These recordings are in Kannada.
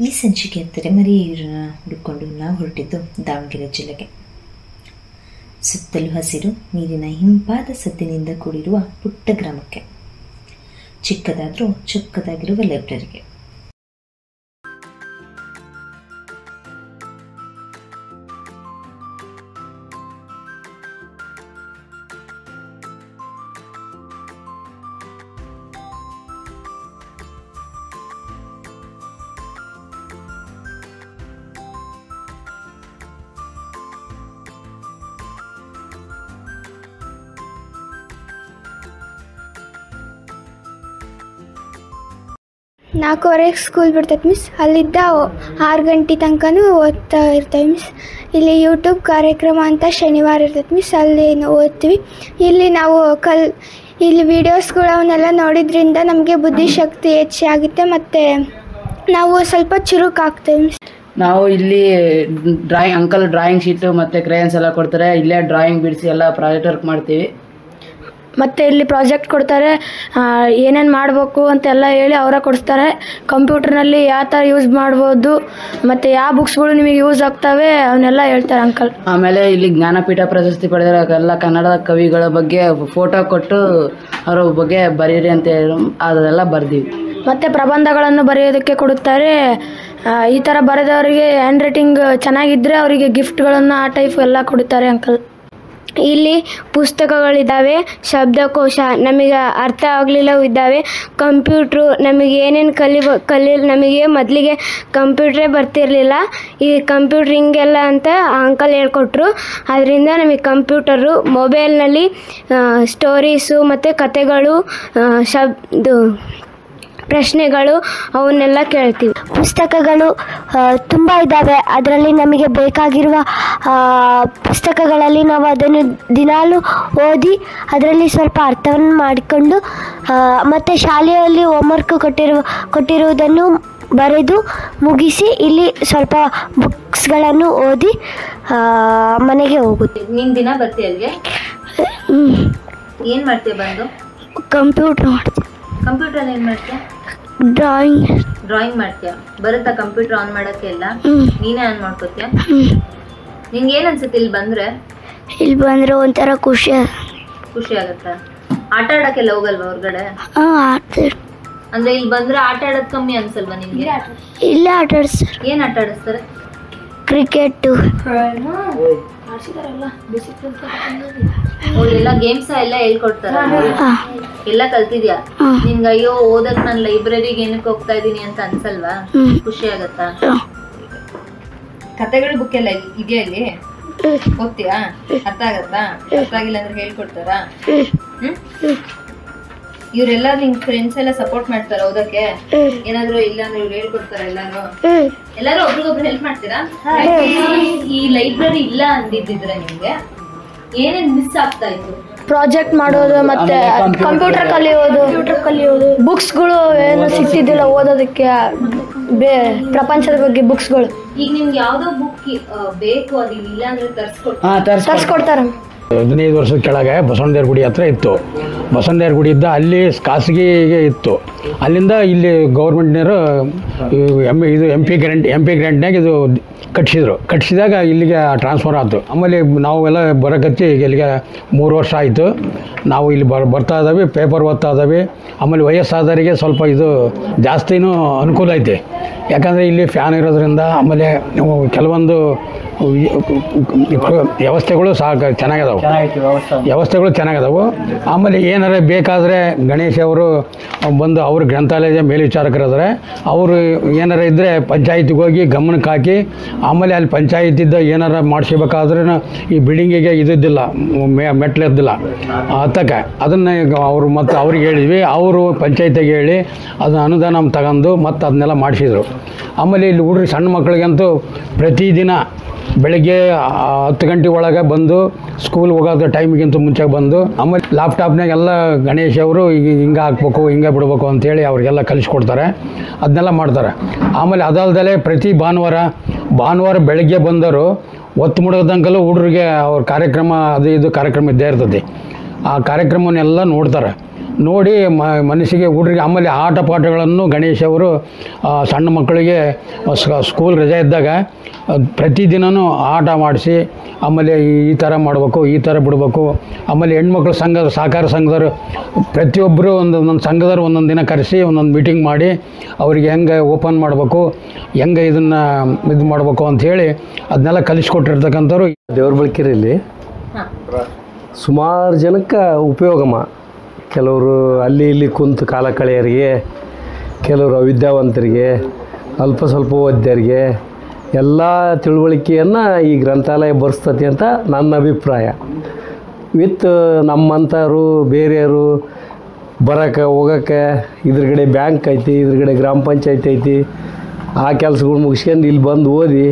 ಈ ಸಂಚಿಕೆ ತೆರೆಮರೆಯನ್ನು ಹುಡುಕೊಂಡು ನಾವು ಹೊರಟಿದ್ದು ದಾವಣಗೆರೆ ಜಿಲ್ಲೆಗೆ. ಸುತ್ತಲೂ ಹಸಿರು, ನೀರಿನ ಹಿಂಪಾದ ಸದ್ದಿನಿಂದ ಕೂಡಿರುವ ಪುಟ್ಟ ಗ್ರಾಮಕ್ಕೆ, ಚಿಕ್ಕದಾದರೂ ಚೊಕ್ಕದಾಗಿರುವ ಲೈಬ್ರರಿಗೆ. ನಾಲ್ಕೂವರೆಗೆ ಸ್ಕೂಲ್ ಬಿಡ್ತೈತೆ ಮಿಸ್. ಅಲ್ಲಿದ್ದ 6 ಗಂಟೆ ತನಕನೂ ಓದ್ತಾ ಇರ್ತೇವೆ ಮಿಸ್. ಇಲ್ಲಿ ಯೂಟ್ಯೂಬ್ ಕಾರ್ಯಕ್ರಮ ಅಂತ ಶನಿವಾರ ಇರ್ತೈತೆ ಮಿಸ್, ಅಲ್ಲಿ ಓದ್ತೀವಿ. ಇಲ್ಲಿ ನಾವು ಇಲ್ಲಿ ವೀಡಿಯೋಸ್ಗಳವನ್ನೆಲ್ಲ ನೋಡಿದ್ರಿಂದ ನಮಗೆ ಬುದ್ಧಿಶಕ್ತಿ ಹೆಚ್ಚಾಗುತ್ತೆ ಮತ್ತು ನಾವು ಸ್ವಲ್ಪ ಚುರುಕಾಗ್ತೇವೆ ಮಿಸ್. ನಾವು ಇಲ್ಲಿ ಅಂಕಲ್ ಡ್ರಾಯಿಂಗ್ ಶೀಟು ಮತ್ತು ಕ್ರೇಯನ್ಸ್ ಎಲ್ಲ ಕೊಡ್ತಾರೆ. ಇಲ್ಲೇ ಡ್ರಾಯಿಂಗ್ ಬಿಡಿಸಿ ಎಲ್ಲ ಪ್ರಾಜೆಕ್ಟ್ ವರ್ಕ್ ಮಾಡ್ತೀವಿ. ಮತ್ತು ಇಲ್ಲಿ ಪ್ರಾಜೆಕ್ಟ್ ಕೊಡ್ತಾರೆ, ಏನೇನು ಮಾಡಬೇಕು ಅಂತೆಲ್ಲ ಹೇಳಿ ಅವರೇ ಕೊಡಿಸ್ತಾರೆ. ಕಂಪ್ಯೂಟರ್ನಲ್ಲಿ ಯಾವ ಥರ ಯೂಸ್ ಮಾಡ್ಬೋದು ಮತ್ತು ಯಾವ ಬುಕ್ಸ್ಗಳು ನಿಮಗೆ ಯೂಸ್ ಆಗ್ತವೆ ಅವನ್ನೆಲ್ಲ ಹೇಳ್ತಾರೆ ಅಂಕಲ್. ಆಮೇಲೆ ಇಲ್ಲಿ ಜ್ಞಾನಪೀಠ ಪ್ರಶಸ್ತಿ ಪಡೆದಿರೋ ಎಲ್ಲ ಕನ್ನಡದ ಕವಿಗಳ ಬಗ್ಗೆ ಫೋಟೋ ಕೊಟ್ಟು ಅವರ ಬಗ್ಗೆ ಬರೀರಿ ಅಂತ ಅದೆಲ್ಲ ಬರ್ದೀವಿ. ಮತ್ತು ಪ್ರಬಂಧಗಳನ್ನು ಬರೆಯೋದಕ್ಕೆ ಕೊಡುತ್ತಾರೆ. ಈ ಥರ ಬರೆದವರಿಗೆ ಹ್ಯಾಂಡ್ ರೈಟಿಂಗ್ ಚೆನ್ನಾಗಿದ್ದರೆ ಅವರಿಗೆ ಗಿಫ್ಟ್ಗಳನ್ನು ಆ ಟೈಪ್ ಎಲ್ಲ ಕೊಡುತ್ತಾರೆ ಅಂಕಲ್. ಇಲ್ಲಿ ಪುಸ್ತಕಗಳಿದ್ದಾವೆ, ಶಬ್ದಕೋಶ ನಮಗೆ ಅರ್ಥ ಆಗಲಿಲ್ಲವೂ ಇದ್ದಾವೆ, ಕಂಪ್ಯೂಟ್ರು ನಮಗೆ ಏನೇನು ನಮಗೆ ಮೊದಲಿಗೆ ಕಂಪ್ಯೂಟ್ರೇ ಬರ್ತಿರಲಿಲ್ಲ. ಈ ಕಂಪ್ಯೂಟ್ರಿಂಗೆಲ್ಲ ಅಂತ ಅಂಕಲ್ ಹೇಳ್ಕೊಟ್ರು. ಅದರಿಂದ ನಮಗೆ ಕಂಪ್ಯೂಟರು, ಮೊಬೈಲ್ನಲ್ಲಿ ಸ್ಟೋರೀಸು ಮತ್ತು ಕತೆಗಳು, ಪ್ರಶ್ನೆಗಳು ಅವನ್ನೆಲ್ಲ ಕೇಳ್ತೀವಿ. ಪುಸ್ತಕಗಳು ತುಂಬ ಇದ್ದಾವೆ. ಅದರಲ್ಲಿ ನಮಗೆ ಬೇಕಾಗಿರುವ ಪುಸ್ತಕಗಳಲ್ಲಿ ನಾವು ಅದನ್ನು ದಿನಾಲೂ ಓದಿ ಅದರಲ್ಲಿ ಸ್ವಲ್ಪ ಅರ್ಥವನ್ನು ಮಾಡಿಕೊಂಡು ಮತ್ತು ಶಾಲೆಯಲ್ಲಿ ಹೋಮ್ವರ್ಕ್ ಕೊಟ್ಟಿರುವುದನ್ನು ಬರೆದು ಮುಗಿಸಿ ಇಲ್ಲಿ ಸ್ವಲ್ಪ ಬುಕ್ಸ್ಗಳನ್ನು ಓದಿ ಮನೆಗೆ ಹೋಗುತ್ತೆ. ನೀನು ದಿನ ಬರ್ತೀಯ ಅಲ್ಲಿಗೆ? ಏನು ಮಾಡ್ತೀಯ ಬಂದು? ಕಂಪ್ಯೂಟರ್ ಮಾಡ್ತೀವಿ. ಕಂಪ್ಯೂಟರ್ ಏನು ಮಾಡ್ತೀಯ? ಡ್ರಾಯಿಂಗ್ ಮಾಡ್ತೀಯ. ಬರುತ್ತಾ ಕಂಪ್ಯೂಟರ್ ಆನ್ ಮಾಡೋಕ್ಕೆ ಎಲ್ಲ? ನೀನೇ ಆನ್ ಮಾಡ್ಕೋತೀಯ? ನಿಂಗೆ ಏನು ಅನ್ಸುತ್ತೆ ಇಲ್ಲಿ ಬಂದರೆ? ಒಂಥರ ಖುಷಿ ಆಗುತ್ತಾ? ಆಟ ಆಡೋಕ್ಕೆಲ್ಲ ಹೋಗಲ್ವಾ ಹೊರಗಡೆ? ಅಂದ್ರೆ ಇಲ್ಲಿ ಬಂದ್ರೆ ಆಟ ಆಡೋದು ಕಮ್ಮಿ ಅನ್ಸಲ್ವಾ ನಿಮ್ಗೆ? ಇಲ್ಲೇ ಆಟ ಆಡಿಸ್ತಾರೆ. ಏನು ಆಟ ಆಡಿಸ್ತಾರೆ? ಕ್ರಿಕೆಟ್, ಎಲ್ಲ ಗೇಮ್ಸ್ ಎಲ್ಲ ಹೇಳ್ಕೊಡ್ತಾರ? ಎಲ್ಲ ಕಲ್ತಿದ್ಯಾ? ನಿಂಗೆ ಅಯ್ಯೋ ಓದಕ್ ನಾನು ಲೈಬ್ರರಿಗೆ ಏನಕ್ಕೆ ಹೋಗ್ತಾ ಇದೀನಿ ಅಂತ ಅನ್ಸಲ್ವಾ? ಖುಷಿ ಆಗತ್ತಾ? ಕತೆಗಳ ಬುಕ್ ಎಲ್ಲ ಇದೆಯಾ ಇಲ್ಲಿ? ಓದ್ತೀಯಾ? ಅರ್ಥ ಆಗತ್ತಾ? ಅರ್ಥ ಆಗಿಲ್ಲ ಅಂದ್ರೆ ಹೇಳ್ಕೊಡ್ತಾರಾ? ಇವರೆಲ್ಲ ನಿಮ್ ಫ್ರೆಂಡ್ಸ್ ಎಲ್ಲ ಸಪೋರ್ಟ್ ಮಾಡ್ತಾರ ಓದಕ್ಕೆ? ಏನಾದ್ರು ಇಲ್ಲ ಅಂದ್ರೆ ಇವ್ರು ಹೇಳ್ಕೊಡ್ತಾರ? ಎಲ್ಲಾರು ಒಬ್ರಿಗೊಬ್ರು ಹೆಲ್ಪ್ ಮಾಡ್ತೀರಾ? ಈ ಲೈಬ್ರರಿ ಇಲ್ಲ ಅಂದಿದ್ರೆ ನಿಮ್ಗೆ ಏನೇನ್ ಮಿಸ್ ಆಗ್ತಾ ಇತ್ತು? ಪ್ರಾಜೆಕ್ಟ್ ಮಾಡೋದು ಮತ್ತು ಕಂಪ್ಯೂಟರ್ ಕಲಿಯೋದು, ಬುಕ್ಸ್ಗಳು ಏನು ಸಿಗ್ತಿದ್ದಿಲ್ಲ ಓದೋದಕ್ಕೆ, ಪ್ರಪಂಚದ ಬಗ್ಗೆ ಬುಕ್ಸ್ಗಳು. ಈಗ ನಿಮ್ಗೆ ಯಾವ್ದೋ ಬುಕ್ ಬೇಕು, ಅದು ಇಲ್ಲ ಅಂದ್ರೆ ತರಿಸ್ಕೊಡ್ತಾರೆ. 15 ವರ್ಷದ ಕೆಳಗೆ ಬಸವಣ್ಣದೇವ್ರ ಗುಡಿ ಹತ್ರ ಇತ್ತು. ಬಸವಣ್ಣದೇವ್ರ ಗುಡಿ ಇದ್ದ ಅಲ್ಲಿ ಖಾಸಗಿಗೆ ಇತ್ತು. ಅಲ್ಲಿಂದ ಇಲ್ಲಿ ಗೌರ್ಮೆಂಟ್ನವರು ಎಂ ಪಿ ಗ್ರ್ಯಾಂಟ್ನಾಗ ಇದು ಕಟ್ಟಿಸಿದಾಗ ಇಲ್ಲಿಗೆ ಟ್ರಾನ್ಸ್ಫರ್ ಆಯಿತು. ಆಮೇಲೆ ನಾವೆಲ್ಲ ಬರೋಕತ್ತಿ ಈಗ ಇಲ್ಲಿಗೆ 3 ವರ್ಷ ಆಯಿತು. ನಾವು ಇಲ್ಲಿ ಬರ್ತಾ ಇದ್ದಾವೆ, ಪೇಪರ್ ಓದ್ತಾ ಇದ್ದಾವೆ. ಆಮೇಲೆ ವಯಸ್ಸಾದವರಿಗೆ ಸ್ವಲ್ಪ ಇದು ಜಾಸ್ತಿನೂ ಅನುಕೂಲ ಐತೆ. ಯಾಕಂದರೆ ಇಲ್ಲಿ ಫ್ಯಾನ್ ಇರೋದ್ರಿಂದ, ಆಮೇಲೆ ಕೆಲವೊಂದು ವ್ಯವಸ್ಥೆಗಳು ಚೆನ್ನಾಗಿದಾವೆ. ಆಮೇಲೆ ಏನಾರ ಬೇಕಾದರೆ ಗಣೇಶ್ ಅವರು ಬಂದು ಅವ್ರ ಗ್ರಂಥಾಲಯದ ಮೇಲ್ವಿಚಾರಕರಿದ್ದಾರೆ. ಅವರು ಏನಾರ ಇದ್ದರೆ ಪಂಚಾಯತಿಗೆ ಹೋಗಿ ಗಮನಕ್ಕೆ ಹಾಕಿ, ಆಮೇಲೆ ಅಲ್ಲಿ ಪಂಚಾಯತಿದ್ದ ಏನಾರ ಮಾಡಿಸ್ಬೇಕಾದ್ರೂ ಈ ಬಿಲ್ಡಿಂಗಿಗೆ ಇದ್ದಿದ್ದಿಲ್ಲ, ಮೆಟ್ಲಿದ್ದಿಲ್ಲ ಹತ್ತಕ್ಕೆ. ಅದನ್ನು ಅವರು ಮತ್ತು ಅವ್ರಿಗೆ ಹೇಳಿದ್ವಿ. ಅವರು ಪಂಚಾಯತಿಗೆ ಹೇಳಿ ಅದನ್ನ ಅನುದಾನ ತಗೊಂಡು ಮತ್ತು ಅದನ್ನೆಲ್ಲ ಮಾಡಿಸಿದ್ರು. ಆಮೇಲೆ ಇಲ್ಲಿ ಹುಡುಗ್ರು ಸಣ್ಣ ಮಕ್ಕಳಿಗಂತೂ ಪ್ರತಿದಿನ ಬೆಳಗ್ಗೆ 10 ಗಂಟೆ ಒಳಗೆ ಬಂದು ಸ್ಕೂಲ್ ಹೋಗೋದು ಟೈಮಿಗಿಂತ ಮುಂಚೆ ಬಂದು, ಆಮೇಲೆ ಲ್ಯಾಪ್ಟಾಪ್ನಾಗೆಲ್ಲ ಗಣೇಶ್ ಅವರು ಹಿಂಗೆ ಹಾಕ್ಬೇಕು, ಹಿಂಗೆ ಬಿಡಬೇಕು ಅಂಥೇಳಿ ಅವ್ರಿಗೆಲ್ಲ ಕಲಿಸ್ಕೊಡ್ತಾರೆ. ಅದನ್ನೆಲ್ಲ ಮಾಡ್ತಾರೆ. ಆಮೇಲೆ ಅದಲ್ದಲೇ ಪ್ರತಿ ಭಾನುವಾರ ಬೆಳಗ್ಗೆ ಬಂದರು ಒತ್ತು ಮುಡೋದಂಕಲ್ಲೂ ಹುಡುಗರಿಗೆ ಅವ್ರ ಕಾರ್ಯಕ್ರಮ ಇದು ಕಾರ್ಯಕ್ರಮ ಇದ್ದೇ ಇರ್ತದೆ. ಆ ಕಾರ್ಯಕ್ರಮವನ್ನೆಲ್ಲ ನೋಡ್ತಾರೆ. ನೋಡಿ ಮನಸ್ಸಿಗೆ ಹುಡುಗರಿಗೆ. ಆಮೇಲೆ ಆಟ ಪಾಠಗಳನ್ನು ಗಣೇಶ್ ಅವರು ಸಣ್ಣ ಮಕ್ಕಳಿಗೆ ಸ್ಕೂಲ್ ರಜೆ ಇದ್ದಾಗ ಪ್ರತಿದಿನವೂ ಆಟ ಮಾಡಿಸಿ, ಆಮೇಲೆ ಈ ಥರ ಮಾಡಬೇಕು, ಈ ಥರ ಬಿಡಬೇಕು. ಆಮೇಲೆ ಹೆಣ್ಮಕ್ಳ ಸಂಘದ ಸಹಕಾರ ಸಂಘದವರು ಪ್ರತಿಯೊಬ್ಬರು ಒಂದೊಂದು ಸಂಘದವ್ರು ಒಂದೊಂದು ದಿನ ಕರೆಸಿ ಒಂದೊಂದು ಮೀಟಿಂಗ್ ಮಾಡಿ ಅವ್ರಿಗೆ ಹೆಂಗೆ ಓಪನ್ ಮಾಡಬೇಕು, ಹೆಂಗೆ ಇದನ್ನು ಇದು ಮಾಡಬೇಕು ಅಂಥೇಳಿ ಅದನ್ನೆಲ್ಲ ಕಲಿಸ್ಕೊಟ್ಟಿರ್ತಕ್ಕಂಥವ್ರು. ದೇವ್ರ ಬಳ್ಕಿರಲ್ಲಿ ಸುಮಾರು ಜನಕ್ಕೆ ಉಪಯೋಗಮ. ಕೆಲವರು ಅಲ್ಲಿ ಇಲ್ಲಿ ಕುಂತು ಕಾಲ ಕಳೆಯೋರಿಗೆ, ಕೆಲವರು ಅವಿದ್ಯಾವಂತರಿಗೆ, ಅಲ್ಪ ಸ್ವಲ್ಪ ಓದ್ಯರಿಗೆ ಎಲ್ಲ ತಿಳುವಳಿಕೆಯನ್ನು ಈ ಗ್ರಂಥಾಲಯ ಬರೆಸ್ತತಿ ಅಂತ ನನ್ನ ಅಭಿಪ್ರಾಯ. ವಿತ್ ನಮ್ಮಂಥವ್ರು ಬೇರೆಯವರು ಬರೋಕ್ಕೆ ಹೋಗೋಕ್ಕೆ ಇದ್ರಗಡೆ ಬ್ಯಾಂಕ್ ಐತಿ, ಇದ್ರಗಡೆ ಗ್ರಾಮ ಪಂಚಾಯತಿ ಐತಿ, ಆ ಕೆಲಸಗಳು ಮುಗಿಸ್ಕೊಂಡು ಇಲ್ಲಿ ಬಂದು ಓದಿ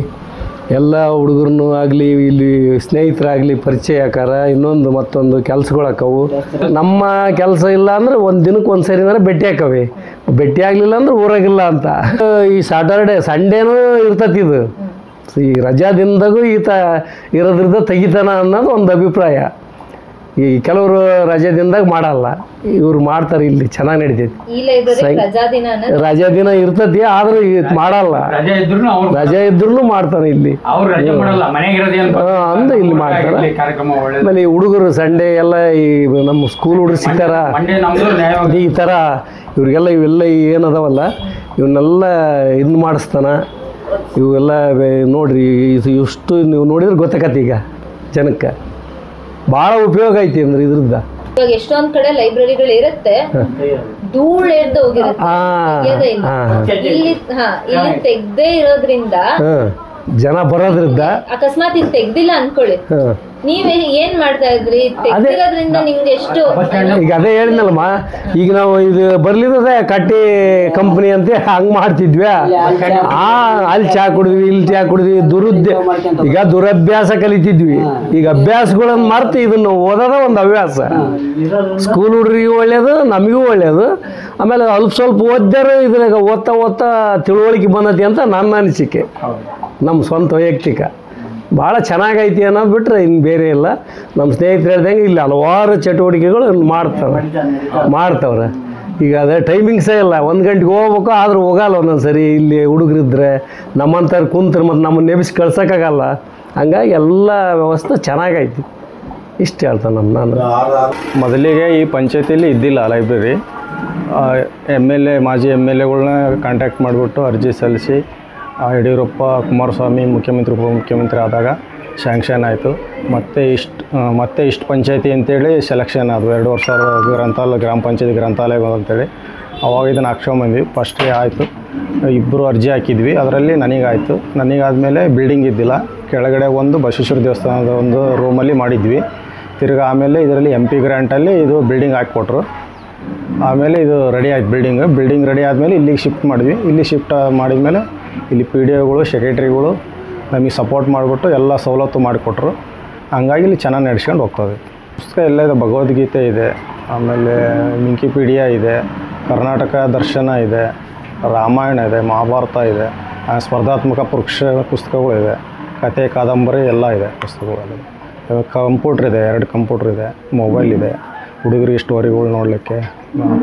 ಎಲ್ಲ ಹುಡುಗರನ್ನು ಆಗಲಿ ಇಲ್ಲಿ ಸ್ನೇಹಿತರಾಗಲಿ ಪರಿಚಯ ಆಕಾರ ಇನ್ನೊಂದು ಮತ್ತೊಂದು ಕೆಲಸಗಳು ಹಾಕವು. ನಮ್ಮ ಕೆಲಸ ಇಲ್ಲ ಅಂದ್ರೆ ಒಂದು ದಿನಕ್ಕೆ ಒಂದು ಸರಿನಾರ ಭೇಟಿ ಹಾಕವೆ, ಭೇಟಿ ಆಗಲಿಲ್ಲ ಅಂದ್ರೆ ಊರಾಗಿಲ್ಲ ಅಂತ. ಈ ಸಾಟರ್ಡೆ ಸಂಡೇನೂ ಇರ್ತತಿ. ಇದು ಈ ರಜಾ ದಿನದಾಗೂ ಇರೋದ್ರಿಂದ ತೆಗಿತಾನ ಅನ್ನೋದು ಒಂದು ಅಭಿಪ್ರಾಯ. ಈ ಕೆಲವರು ರಜೆ ದಿನದಾಗ ಮಾಡಲ್ಲ, ಇವ್ರು ಮಾಡ್ತಾರೆ. ಇಲ್ಲಿ ಚೆನ್ನಾಗಿ ನಡೀತೈತಿ. ರಜಾ ದಿನ ಇರ್ತತಿ, ಆದ್ರೆ ಮಾಡಲ್ಲ. ರಜೆ ಇದ್ರು ಮಾಡ್ತಾನೆ ಇಲ್ಲಿ ಅಂದ ಇಲ್ಲಿ ಮಾಡ್ತಾರೆ. ಆಮೇಲೆ ಈ ಹುಡುಗರು ಸಂಡೇ ಎಲ್ಲ ಈ ನಮ್ಮ ಸ್ಕೂಲ್ ಹುಡುಗರು ಸಿಗ್ತಾರ, ಈ ಥರ ಇವ್ರಿಗೆಲ್ಲ ಇವೆಲ್ಲ ಏನದಾವಲ್ಲ ಇವನ್ನೆಲ್ಲ ಇದನ್ನ ಮಾಡಿಸ್ತಾನ. ಇವೆಲ್ಲ ನೋಡ್ರಿ, ಇಷ್ಟು ನೀವು ನೋಡಿದ್ರೆ ಗೊತ್ತಾಗತ್ತೆ ಈಗ ಜನಕ್ಕೆ ಭಾಳ ಉಪಯೋಗ ಐತಿ ಅಂದ್ರೆ ಇದ್ರದ್ದು. ಇವಾಗ ಎಷ್ಟೊಂದ್ ಕಡೆ ಲೈಬ್ರರಿಗಳು ಇರುತ್ತೆ, ಧೂಳ್ ಎದ್ದು ಹೋಗಿರುತ್ತೆ. ಇಲ್ಲಿ ತೆಗ್ದೇ ಇರೋದ್ರಿಂದ ಜನ ಬರೋದ್ರಿಂದ ಅಕಸ್ಮಾತ್ ಇದು ತೆಗ್ದಿಲ್ಲ ಅನ್ಕೊಳ್ಳಿ, ನೀವ್ ಏನ್ ಮಾಡ್ತಾ ಇದ್ರಿ? ತೆಗ್ದಿರೋದ್ರಿಂದ ನಿಮ್ಗೆ ಎಷ್ಟು ಈಗ ಅದೇ ಹೇಳಿದ್ನಲ್ಲಮ್ಮ, ಈಗ ನಾವು ಇದು ಬರ್ಲಿದ್ದದೆ ಕಟ್ಟಿ ಕಂಪ್ನಿ ಅಂತ ಹಂಗ್ ಮಾಡ್ತಿದ್ವಿ. ಅಲ್ಲಿ ಚಾ ಕುಡಿದ್ವಿ, ಇಲ್ಲಿ ಚಾ ಕುಡಿದ್ವಿ, ಈಗ ದುರಭ್ಯಾಸ ಕಲಿತಿದ್ವಿ. ಈಗ ಅಭ್ಯಾಸಗಳನ್ನ ಮರ್ತು ಇದನ್ನು ಓದೋದ ಒಂದು ಹವ್ಯಾಸ. ಸ್ಕೂಲ್ ಹುಡುಗರಿಗೂ ಒಳ್ಳೇದು, ನಮಗೂ ಒಳ್ಳೇದು. ಆಮೇಲೆ ಸ್ವಲ್ಪ ಓದ್ಯಾರು ಇದ್ರಾಗ ಓದ್ತಾ ತಿಳುವಳಿಕೆ ಬಂದತಿ ಅಂತ ನನ್ನ ಅನಿಸಿಕೆ, ನಮ್ಮ ಸ್ವಂತ ವೈಯಕ್ತಿಕ. ಭಾಳ ಚೆನ್ನಾಗೈತಿ ಅನ್ನೋದು ಬಿಟ್ಟರೆ ಇನ್ನು ಬೇರೆ ಇಲ್ಲ. ನಮ್ಮ ಸ್ನೇಹಿತರು ಹೇಳ್ದಂಗೆ ಇಲ್ಲಿ ಹಲವಾರು ಚಟುವಟಿಕೆಗಳು ಮಾಡ್ತವ್ರೆ. ಈಗ ಅದೇ ಟೈಮಿಂಗ್ಸೇ ಇಲ್ಲ, 1 ಗಂಟೆಗೆ ಹೋಗ್ಬೇಕು, ಆದರೂ ಹೋಗಲ್ಲ ಒಂದೊಂದು ಸರಿ. ಇಲ್ಲಿ ಹುಡುಗರಿದ್ರೆ ನಮ್ಮಂಥವ್ರು ಕುಂತ್ರೆ ಮತ್ತು ನಮ್ಮನ್ನು ನೆಬಿಸಿ ಕಳ್ಸೋಕ್ಕಾಗಲ್ಲ. ಹಂಗಾಗಿ ಎಲ್ಲ ವ್ಯವಸ್ಥೆ ಚೆನ್ನಾಗೈತಿ. ಇಷ್ಟು ಹೇಳ್ತಾನೆ ನಾನು. ಮೊದಲಿಗೆ ಈ ಪಂಚಾಯತಿಯಲ್ಲಿ ಇದ್ದಿಲ್ಲ ಲೈಬ್ರರಿ. ಮಾಜಿ ಎಮ್ ಎಲ್ ಎಗಳನ್ನ ಕಾಂಟ್ಯಾಕ್ಟ್ ಮಾಡಿಬಿಟ್ಟು ಅರ್ಜಿ ಸಲ್ಲಿಸಿ ಯಡಿಯೂರಪ್ಪ ಕುಮಾರಸ್ವಾಮಿ ಮುಖ್ಯಮಂತ್ರಿ ಉಪಮುಖ್ಯಮಂತ್ರಿ ಆದಾಗ ಶ್ಯಾಂಕ್ಷನ್ ಆಯಿತು. ಮತ್ತೆ ಇಷ್ಟು ಪಂಚಾಯತಿ ಅಂತೇಳಿ ಸೆಲೆಕ್ಷನ್ ಆದವು. 2000 ಗ್ರಾಮ ಪಂಚಾಯತಿ ಗ್ರಂಥಾಲಯ ಅಂತೇಳಿ ಅವಾಗ ಇದನ್ನು ಹಾಕ್ಸ್ಕೊಂಬಂದ್ವಿ. ಫಸ್ಟ್ಗೆ ಆಯಿತು, 2 ಅರ್ಜಿ ಹಾಕಿದ್ವಿ. ಅದರಲ್ಲಿ ನನಗಾಯಿತು. ನನಗಾದಮೇಲೆ ಬಿಲ್ಡಿಂಗ್ ಇದ್ದಿಲ್ಲ, ಕೆಳಗಡೆ ಒಂದು ಬಸವೇಶ್ವರ ದೇವಸ್ಥಾನದ ಒಂದು ರೂಮಲ್ಲಿ ಮಾಡಿದ್ವಿ. ತಿರ್ಗಿ ಆಮೇಲೆ ಇದರಲ್ಲಿ MP ಗ್ರ್ಯಾಂಟಲ್ಲಿ ಇದು ಬಿಲ್ಡಿಂಗ್ ಹಾಕಿಕೊಟ್ರು. ಆಮೇಲೆ ಇದು ರೆಡಿ ಆಯ್ತು ಬಿಲ್ಡಿಂಗ್ ರೆಡಿ ಆದಮೇಲೆ ಇಲ್ಲಿಗೆ ಶಿಫ್ಟ್ ಮಾಡಿದ್ವಿ. ಇಲ್ಲಿ ಶಿಫ್ಟ್ ಮಾಡಿದ್ಮೇಲೆ ಇಲ್ಲಿ PDOಗಳು ಸೆಕ್ರೆಟ್ರಿಗಳು ನಮಗೆ ಸಪೋರ್ಟ್ ಮಾಡಿಬಿಟ್ಟು ಎಲ್ಲ ಸವಲತ್ತು ಮಾಡಿಕೊಟ್ರು. ಹಂಗಾಗಿ ಇಲ್ಲಿ ಚೆನ್ನಾಗಿ ನಡ್ಸ್ಕೊಂಡು ಹೋಗ್ತದೆ. ಪುಸ್ತಕ ಎಲ್ಲ ಇದೆ, ಭಗವದ್ಗೀತೆ ಇದೆ, ಆಮೇಲೆ ವಿಕಿಪೀಡಿಯಾ ಇದೆ, ಕರ್ನಾಟಕ ದರ್ಶನ ಇದೆ, ರಾಮಾಯಣ ಇದೆ, ಮಹಾಭಾರತ ಇದೆ, ಸ್ಪರ್ಧಾತ್ಮಕ ಪುಸ್ತಕಗಳು ಇದೆ, ಕತೆ ಕಾದಂಬರಿ ಎಲ್ಲ ಇದೆ ಪುಸ್ತಕಗಳಲ್ಲಿ. ಕಂಪ್ಯೂಟ್ರ್ ಇದೆ, 2 ಕಂಪ್ಯೂಟ್ರ್ ಇದೆ, ಮೊಬೈಲ್ ಇದೆ, ಹುಡುಗರಿಗೆ ಸ್ಟೋರಿಗಳು ನೋಡಲಿಕ್ಕೆ,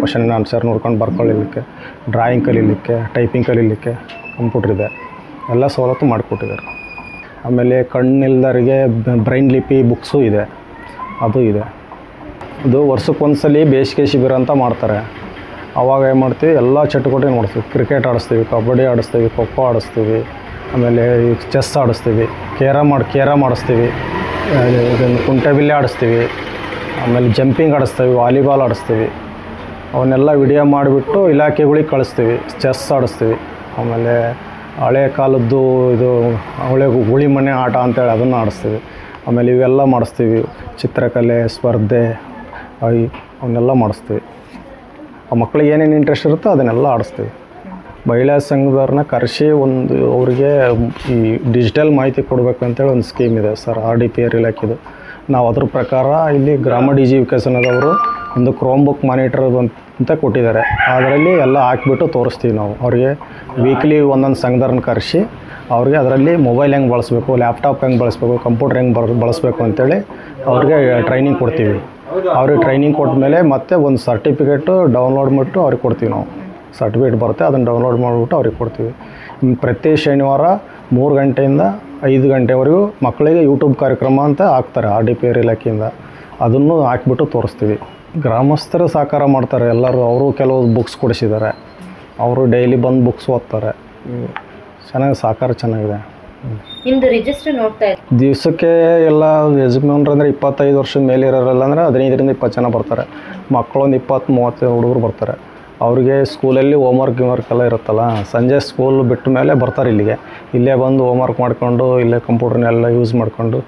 ಕ್ವಶನ್ ಆ್ಯಂಡ್ ಆನ್ಸರ್ ನೋಡ್ಕೊಂಡು ಬರ್ಕೊಳ್ಳಲಿಕ್ಕೆ, ಡ್ರಾಯಿಂಗ್ ಕಲೀಲಿಕ್ಕೆ, ಟೈಪಿಂಗ್ ಕಲೀಲಿಕ್ಕೆ ಕಂಪ್ಯೂಟ್ರ್ ಇದೆ. ಎಲ್ಲ ಸವಲತ್ತು ಮಾಡಿಕೊಟ್ಟಿದ್ದಾರೆ. ಆಮೇಲೆ ಕಣ್ಣಿಲ್ದರಿಗೆ ಬ್ರೈನ್ ಲಿಪಿ ಬುಕ್ಸು ಇದೆ, ಅದು ಇದೆ. ಇದು ವರ್ಷಕ್ಕೊಂದ್ಸಲಿ ಬೇಸಿಗೆ ಶಿಬಿರ ಅಂತ ಮಾಡ್ತಾರೆ. ಆವಾಗ ಏನು ಮಾಡ್ತೀವಿ, ಎಲ್ಲ ಚಟುವಟಿಕೆ ಮಾಡಿಸ್ತೀವಿ. ಕ್ರಿಕೆಟ್ ಆಡಿಸ್ತೀವಿ, ಕಬಡ್ಡಿ ಆಡಿಸ್ತೀವಿ, ಖೋ ಖೋ ಆಡಿಸ್ತೀವಿ, ಆಮೇಲೆ ಚೆಸ್ ಆಡಿಸ್ತೀವಿ, ಕೇರಮ್ ಆಡಿಸ್ತೀವಿ, ಕುಂಟೆಬಿಲ್ಲೆ ಆಡಿಸ್ತೀವಿ, ಆಮೇಲೆ ಜಂಪಿಂಗ್ ಆಡಿಸ್ತೀವಿ, ವಾಲಿಬಾಲ್ ಆಡಿಸ್ತೀವಿ. ಅವನ್ನೆಲ್ಲ ವಿಡಿಯೋ ಮಾಡಿಬಿಟ್ಟು ಇಲಾಖೆಗಳಿಗೆ ಕಳಿಸ್ತೀವಿ. ಚೆಸ್ ಆಡಿಸ್ತೀವಿ, ಆಮೇಲೆ ಹಳೆ ಕಾಲದ್ದು ಇದು ಹಳೆ ಗುಳಿ ಮನೆ ಆಟ ಅಂತೇಳಿ ಅದನ್ನು ಆಡಿಸ್ತೀವಿ. ಆಮೇಲೆ ಇವೆಲ್ಲ ಮಾಡಿಸ್ತೀವಿ, ಚಿತ್ರಕಲೆ ಸ್ಪರ್ಧೆ ಅವನ್ನೆಲ್ಲ ಮಾಡಿಸ್ತೀವಿ. ಆ ಮಕ್ಕಳಿಗೆ ಏನೇನು ಇಂಟ್ರೆಸ್ಟ್ ಇರುತ್ತೋ ಅದನ್ನೆಲ್ಲ ಆಡಿಸ್ತೀವಿ. ಮಹಿಳಾ ಸಂಘದವ್ರನ್ನ ಕರೆಸಿ ಅವ್ರಿಗೆ ಈ ಡಿಜಿಟಲ್ ಮಾಹಿತಿ ಕೊಡಬೇಕಂತೇಳಿ ಒಂದು ಸ್ಕೀಮ್ ಇದೆ ಸರ್, RDPR ಇಲಾಖೆದು. ನಾವು ಅದ್ರ ಪ್ರಕಾರ ಇಲ್ಲಿ ಗ್ರಾಮ DG ವಿಕಸನದವರು ಒಂದು ಕ್ರೋಮ್ ಬುಕ್ ಮಾನಿಟರ್ ಅಂತ ಕೊಟ್ಟಿದ್ದಾರೆ. ಅದರಲ್ಲಿ ಎಲ್ಲ ಹಾಕಿಬಿಟ್ಟು ತೋರಿಸ್ತೀವಿ ನಾವು ಅವ್ರಿಗೆ. ವೀಕ್ಲಿ ಒಂದೊಂದು ಸಂಘದವ್ರನ್ನ ಕರೆಸಿ ಅವ್ರಿಗೆ ಅದರಲ್ಲಿ ಮೊಬೈಲ್ ಹೆಂಗೆ ಬಳಸಬೇಕು, ಲ್ಯಾಪ್ಟಾಪ್ ಹೆಂಗೆ ಬಳಸಬೇಕು, ಕಂಪ್ಯೂಟರ್ ಹೆಂಗೆ ಬಳಸಬೇಕು ಅಂತೇಳಿ ಅವ್ರಿಗೆ ಟ್ರೈನಿಂಗ್ ಕೊಡ್ತೀವಿ. ಅವ್ರಿಗೆ ಟ್ರೈನಿಂಗ್ ಕೊಟ್ಟ ಮೇಲೆ ಮತ್ತೆ ಒಂದು ಸರ್ಟಿಫಿಕೇಟು ಡೌನ್ಲೋಡ್ ಮಾಡಿಬಿಟ್ಟು ಅವ್ರಿಗೆ ಕೊಡ್ತೀವಿ ನಾವು. ಸರ್ಟಿಫಿಕೇಟ್ ಬರುತ್ತೆ, ಅದನ್ನು ಡೌನ್ಲೋಡ್ ಮಾಡಿಬಿಟ್ಟು ಅವ್ರಿಗೆ ಕೊಡ್ತೀವಿ. ಪ್ರತಿ ಶನಿವಾರ 3 ಗಂಟೆಯಿಂದ 5 ಗಂಟೆವರೆಗೂ ಮಕ್ಕಳಿಗೆ ಯೂಟ್ಯೂಬ್ ಕಾರ್ಯಕ್ರಮ ಅಂತ ಹಾಕ್ತಾರೆ RDPR ಇಲಾಖೆಯಿಂದ. ಅದನ್ನು ಹಾಕ್ಬಿಟ್ಟು ತೋರಿಸ್ತೀವಿ. ಗ್ರಾಮಸ್ಥರು ಸಹಕಾರ ಮಾಡ್ತಾರೆ ಎಲ್ಲರೂ. ಅವರು ಕೆಲವು ಬುಕ್ಸ್ ಕೊಡಿಸಿದ್ದಾರೆ, ಅವರು ಡೈಲಿ ಬಂದು ಬುಕ್ಸ್ ಓದ್ತಾರೆ. ಚೆನ್ನಾಗಿ ಸಹಕಾರ ಚೆನ್ನಾಗಿದೆ. ನಿಮ್ಮದು ರಿಜಿಸ್ಟರ್ ನೋಡ್ತಾ ಇದ್ದೀವಿ. ದಿವಸಕ್ಕೆ ಎಲ್ಲ ಯಜಮಾನ್ರು ಅಂದರೆ 25 ವರ್ಷದ ಮೇಲೆ ಇರೋರಲ್ಲ ಅಂದರೆ 15ರಿಂದ 20 ಜನ ಬರ್ತಾರೆ. ಮಕ್ಕಳೊಂದು 20-30 ಹುಡುಗರು ಬರ್ತಾರೆ. ಅವ್ರಿಗೆ ಸ್ಕೂಲಲ್ಲಿ ಹೋಮ್ವರ್ಕ್ ಎಲ್ಲ ಇರುತ್ತಲ್ಲ, ಸಂಜೆ ಸ್ಕೂಲ್ ಬಿಟ್ಟ ಮೇಲೆ ಬರ್ತಾರೆ ಇಲ್ಲಿಗೆ. ಇಲ್ಲೇ ಬಂದು ಹೋಮ್ವರ್ಕ್ ಮಾಡ್ಕೊಂಡು ಇಲ್ಲೇ ಕಂಪ್ಯೂಟರ್ನೆಲ್ಲ ಯೂಸ್ ಮಾಡಿಕೊಂಡು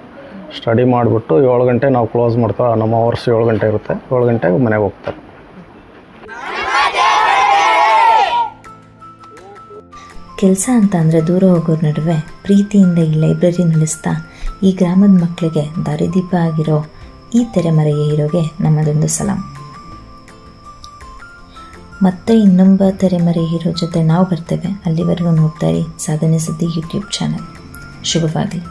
ಸ್ಟಡಿ ಮಾಡಿಬಿಟ್ಟು 7 ಗಂಟೆ ನಾವು ಕ್ಲೋಸ್ ಮಾಡ್ತೀವಿ. ನಮ್ಮ ಅವರ್ಸ್ 7 ಗಂಟೆ ಇರುತ್ತೆ. 7 ಗಂಟೆಗೆ ಮನೆಗೆ ಹೋಗ್ತಾರೆ. ಕೆಲಸ ಅಂತ ಅಂದರೆ ದೂರ ಹೋಗೋರ ನಡುವೆ ಪ್ರೀತಿಯಿಂದ ಈ ಲೈಬ್ರರಿ ನಡೆಸ್ತಾ ಈ ಗ್ರಾಮದ ಮಕ್ಕಳಿಗೆ ದಾರಿದೀಪ ಆಗಿರೋ ಈ ತೆರೆಮರೆಯ ಹೀರೋಗೆ ನಮ್ಮದೊಂದು ಸಲಾಂ. ಮತ್ತೆ ಇನ್ನೊಬ್ಬ ತೆರೆಮರೆ ಹೀರೋ ಜೊತೆ ನಾವು ಬರ್ತೇವೆ. ಅಲ್ಲಿವರೆಗೂ ನೋಡ್ತಾ ಇರಿ ಸಾಧನೆ ಸುದ್ದಿ ಯೂಟ್ಯೂಬ್ ಚಾನಲ್. ಶುಭವಾಗಲಿ.